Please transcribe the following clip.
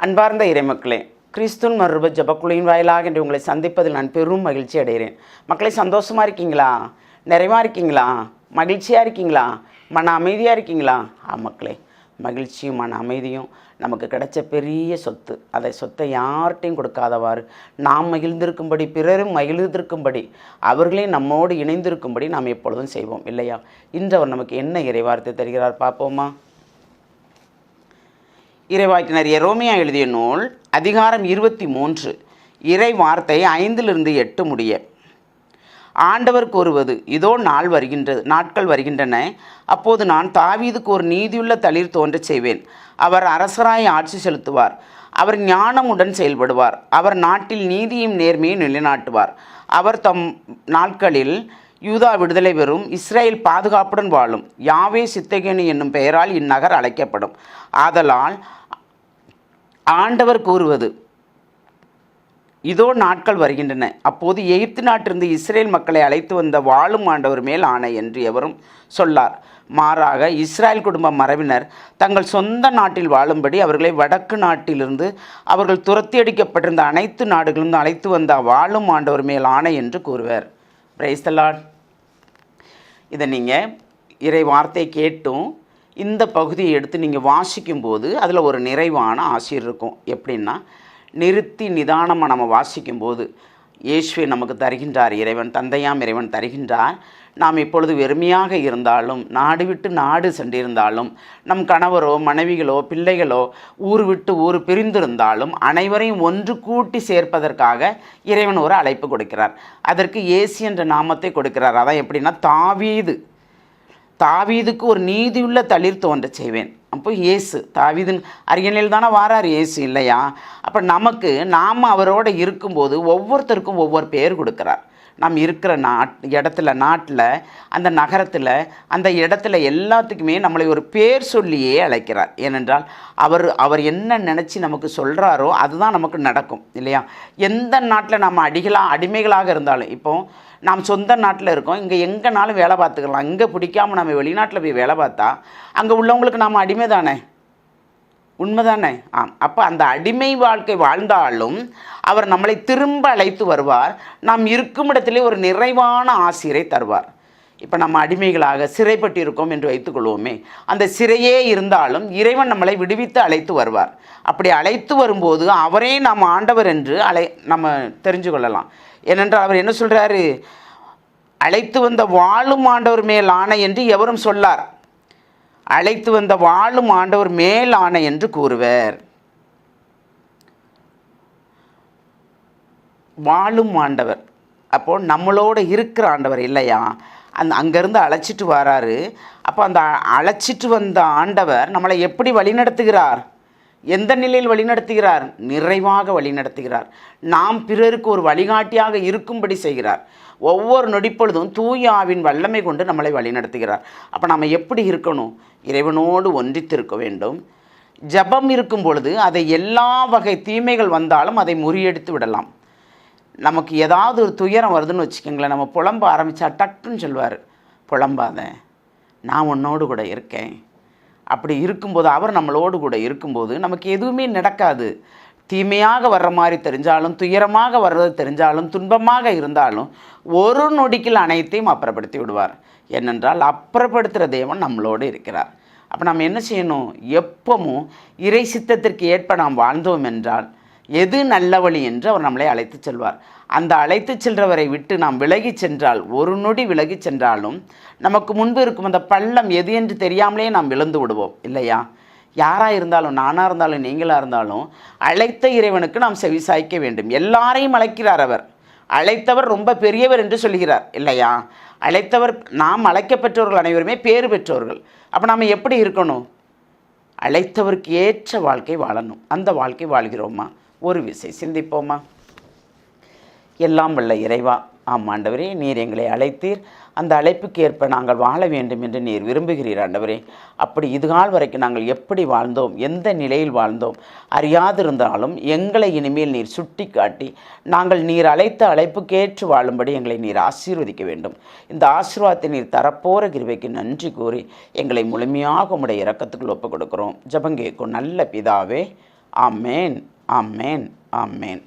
அன்பார்ந்த இறைமக்களே, கிறிஸ்துவின் மறுரூப ஜெபக்குழுவின் வாயிலாக இன்று உங்களை சந்திப்பதில் நான் பெரும் மகிழ்ச்சி அடைகிறேன். மக்களை, சந்தோஷமாக இருக்கீங்களா? நிறைவாக இருக்கீங்களா? மகிழ்ச்சியாக இருக்கீங்களா? மன அமைதியாக இருக்கீங்களா? மக்களே, மகிழ்ச்சியும் மன அமைதியும் நமக்கு கிடைச்ச பெரிய சொத்து. அதை சொத்தை யார்கிட்டையும் கொடுக்காதவாறு நாம் மகிழ்ந்திருக்கும்படி, பிறரும் மகிழ்ந்திருக்கும்படி, அவர்களே நம்மோடு இணைந்திருக்கும்படி நாம் எப்பொழுதும் செய்வோம் இல்லையா? இன்று அவர் நமக்கு என்ன இறைவார்த்தை தருகிறார் பார்ப்போமா? இறைவாக்கினர் எரோமியா எழுதிய நூல் அதிகாரம் 23 இறை வார்த்தை 5-8 முடிய. ஆண்டவர் கூறுவது, இதோ நாட்கள் வருகின்றன, அப்போது நான் தாவீதுக்கு ஒரு நீதியுள்ள தளிர் தோன்றச் செய்வேன். அவர் அரசராய் ஆட்சி செலுத்துவார். அவர் ஞானமுடன் செயல்படுவார். அவர் நாட்டில் நீதியும் நேர்மையும் நிலைநாட்டுவார். அவர் தம் நாட்களில் யூதா விடுதலை பெறும், இஸ்ரேல் பாதுகாப்புடன் வாழும். யாவே சித்தகேனி என்னும் பெயரால் இந்நகர் அழைக்கப்படும். ஆதலால் ஆண்டவர் கூறுவது, இதோ நாட்கள் வருகின்றன, அப்போது எகிப்து நாட்டிலிருந்து இஸ்ரேல் மக்களை அழைத்து வந்த வாழும் ஆண்டவர் மேல் ஆணை என்று எவரும் சொல்லார். மாறாக இஸ்ரேல் குடும்ப மரபினர் தங்கள் சொந்த நாட்டில் வாழும்படி அவர்களை வடக்கு நாட்டிலிருந்து அவர்கள் துரத்தி அடிக்கப்பட்டிருந்த அனைத்து நாடுகளிலிருந்து அழைத்து வந்த வாழும் ஆண்டவர் மேல் ஆணை என்று கூறுவர். Praise the Lord. இதை நீங்கள் இறை வார்த்தை கேட்டும் இந்த பகுதியை எடுத்து நீங்கள் வாசிக்கும்போது அதில் ஒரு நிறைவான ஆசீர் இருக்கும். எப்படின்னா, நிறுத்தி நிதானமாக நம்ம வாசிக்கும்போது இயேசுவை நமக்கு தருகின்றார். இறைவன், தந்தையாம் இறைவன் தருகின்றார். நாம் இப்பொழுது வெறுமையாக இருந்தாலும், நாடு விட்டு நாடு சென்றிருந்தாலும், நம் கணவரோ மனைவிகளோ பிள்ளைகளோ ஊர் விட்டு ஊர் பிரிந்திருந்தாலும் அனைவரையும் ஒன்று கூட்டி சேர்ப்பதற்காக இறைவன் ஒரு அழைப்பு கொடுக்கிறார். அதற்கு இயேசு என்ற நாமத்தை கொடுக்கிறார். அதான் எப்படின்னா, தாவீதுக்கு ஒரு நீதியுள்ள தளிர் தோன்றச் செய்வேன். அப்போ இயேசு தாவீதின் அரியணையில் தானே வாரார் இயேசு இல்லையா? அப்போ நாம் அவரோடு இருக்கும்போது ஒவ்வொருத்தருக்கும் ஒவ்வொரு பேர் கொடுக்குறார். நாம் இருக்கிற நாட்டில் அந்த நகரத்தில் அந்த இடத்துல எல்லாத்துக்குமே நம்மளை ஒரு பேர் சொல்லியே அழைக்கிறார். ஏனென்றால் அவர் என்ன நினச்சி நமக்கு சொல்கிறாரோ அதுதான் நமக்கு நடக்கும் இல்லையா? எந்த நாட்டில் நம்ம அடிமைகளாக இருந்தாலும், இப்போது நாம் சொந்த நாட்டில் இருக்கோம், இங்கே எங்கேனாலும் வேலை பார்த்துக்கலாம். இங்கே பிடிக்காமல் நம்ம வெளிநாட்டில் போய் வேலை பார்த்தா அங்கே உள்ளவங்களுக்கு நாம் அடிமை தானே, உண்மைதானே? அப்போ அந்த அடிமை வாழ்க்கை வாழ்ந்தாலும் அவர் நம்மளை திரும்ப அழைத்து வருவார். நாம் இருக்கும் இடத்திலே ஒரு நிறைவான ஆசிரை தருவார். இப்போ நம்ம அடிமைகளாக சிறைப்பட்டு இருக்கோம் என்று வைத்துக்கொள்வோமே, அந்த சிறையே இருந்தாலும் இறைவன் நம்மளை விடுவித்து அழைத்து வருவார். அப்படி அழைத்து வரும்போது அவரே நாம் ஆண்டவர் என்று நம்ம தெரிஞ்சு கொள்ளலாம். ஏனென்றால் அவர் என்ன சொல்கிறாரு? அழைத்து வந்த வாழும் ஆண்டவர் மேல் ஆணை என்று எவரும் சொல்லார். அழைத்து வந்த வாழும் ஆண்டவர் மேல் ஆணை என்று கூறுவர். வாழும் ஆண்டவர் அப்போ நம்மளோட இருக்கிற ஆண்டவர் இல்லையா? அங்கேருந்து அழைச்சிட்டு வராரு. அப்போ அந்த அழைச்சிட்டு வந்த ஆண்டவர் நம்மளை எப்படி வழிநடத்துகிறார்? எந்த நிலையில் வழிநடத்துகிறார்? நிறைவாக வழிநடத்துகிறார். நாம் பிறருக்கு ஒரு வழிகாட்டியாக இருக்கும்படி செய்கிறார். ஒவ்வொரு நொடிப்பொழுதும் தூய ஆவின் வல்லமை கொண்டு நம்மளை வழிநடத்துகிறார். அப்போ நம்ம எப்படி இருக்கணும்? இறைவனோடு ஒன்றித்திருக்க வேண்டும். ஜபம் இருக்கும் பொழுது அதை எல்லா வகை தீமைகள் வந்தாலும் அதை முறியடித்து விடலாம். நமக்கு ஏதாவது ஒரு துயரம் வருதுன்னு வச்சுக்கோங்களேன், நம்ம புலம்ப ஆரம்பித்தா டக்குன்னு சொல்வார், புலம்பாத, நான் உன்னோடு கூட இருக்கேன். அப்படி இருக்கும்போது அவர் நம்மளோடு கூட இருக்கும்போது நமக்கு எதுவுமே நடக்காது. தீமையாக வர்ற மாதிரி தெரிஞ்சாலும், துயரமாக வர்றது தெரிஞ்சாலும், துன்பமாக இருந்தாலும் ஒரு நொடிக்கில் அனைத்தையும் அப்புறப்படுத்தி விடுவார். ஏனென்றால் அப்புறப்படுத்துகிற தேவன் நம்மளோடு இருக்கிறார். அப்போ நம்ம என்ன செய்யணும்? எப்பவும் இறை சித்தத்திற்கு ஏற்ப நாம் வாழ்ந்தோம் என்றால் எது நல்ல வழி என்று அவர் நம்மளை அழைத்து செல்வார். அந்த அழைத்து செல்றவரை விட்டு நாம் விலகி சென்றால், ஒரு நொடி விலகி சென்றாலும் நமக்கு முன்பு இருக்கும் அந்த பள்ளம் எது என்று தெரியாமலே நாம் விழுந்து விடுவோம் இல்லையா? யாராக இருந்தாலும், நானாக இருந்தாலும், நீங்களாக இருந்தாலும் அழைத்த இறைவனுக்கு நாம் செவிசாய்க்க வேண்டும். எல்லாரையும் அழைக்கிறார் அவர். அழைத்தவர் ரொம்ப பெரியவர் என்று சொல்கிறார் இல்லையா? நாம் அழைக்கப்பெற்றவர்கள் அனைவருமே பேறு பெற்றவர்கள். அப்போ நாம் எப்படி இருக்கணும்? அழைத்தவருக்கு ஏற்ற வாழ்க்கை வாழணும். அந்த வாழ்க்கை வாழ்கிறோமா? ஒரு விசை சிந்திப்போமா? எல்லாம் வல்ல இறைவா, ஆண்டவரே, நீர் எங்களை அழைத்தீர். அந்த அழைப்புக்கு ஏற்ப நாங்கள் வாழ வேண்டும் என்று நீர் விரும்புகிறீர் ஆண்டவரே. அப்படி இதுகால் வரைக்கும் நாங்கள் எப்படி வாழ்ந்தோம், எந்த நிலையில் வாழ்ந்தோம் அறியாதிருந்தாலும் எங்களை இனிமேல் நீர் சுட்டி காட்டி நாங்கள் நீர் அழைத்த அழைப்புக்கேற்று வாழும்படி எங்களை நீர் ஆசீர்வதிக்க வேண்டும். இந்த ஆசீர்வாதத்தை நீர் தரப்போகிற கிருபைக்கு நன்றி கூறி எங்களை முழுமையாக உம்முடைய இரக்கத்துக்குள் ஒப்புக் கொடுக்கிறோம். ஜெபம் கேட்கும் நல்ல பிதாவே, ஆமேன், ஆமேன், ஆமேன்.